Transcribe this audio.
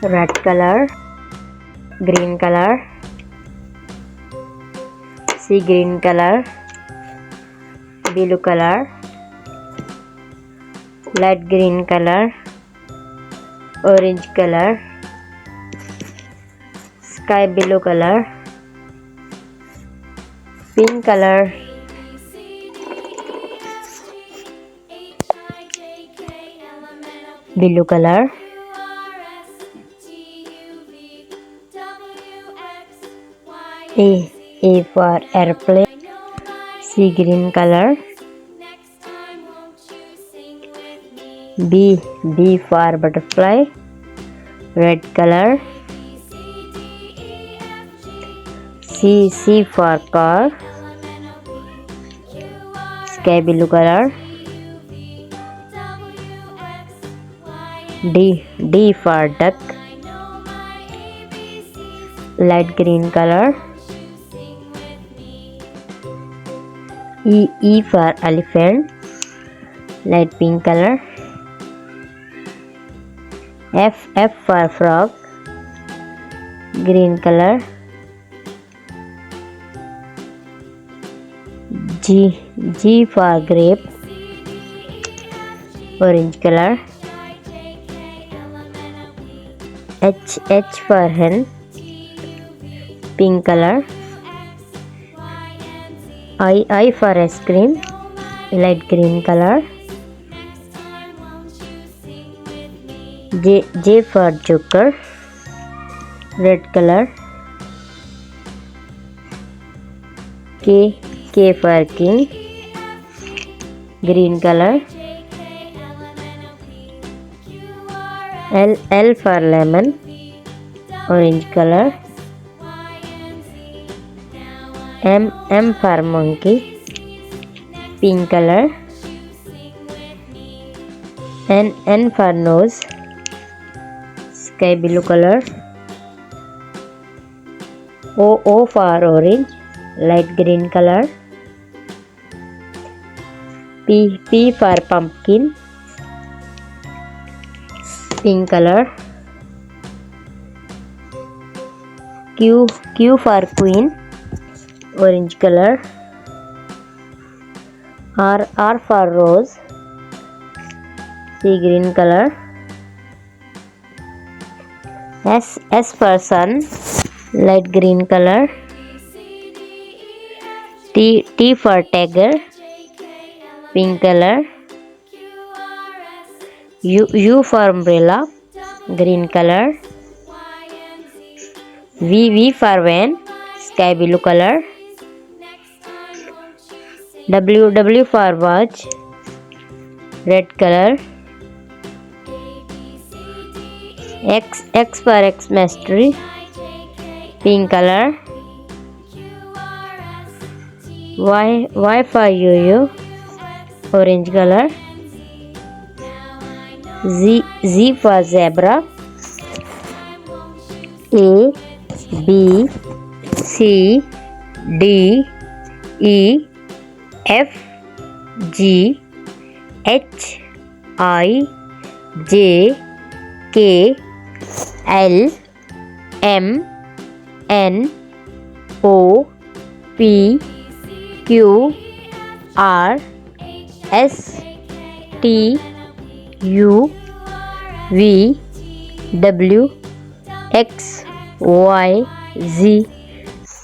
red color, green color, sea green color, blue color, light green color, orange color, sky blue color, pink color, blue color, A for airplane, sea green color, B for butterfly, red color, C for car, sky blue color, D for duck, light green color, E for elephant, light pink color, F for frog, green color, G for grape, orange color, H for hen, pink color, I for ice cream, light green color, J for joker, red color, K for king, green color, L for lemon, orange color, M for monkey, pink color, N for nose, sky blue color, O for orange, light green color, P for pumpkin, pink color, Q for queen, orange color, R for rose, sea green color, S for sun, light green color, T for tiger, pink color, U for umbrella, green color, V for van, sky blue color, W for watch, red color, X for Xmas tree, pink color, Y for yo-yo, orange color, Z for zebra, A B C D E F G H I J K L M N O P Q R S T U V W X Y Z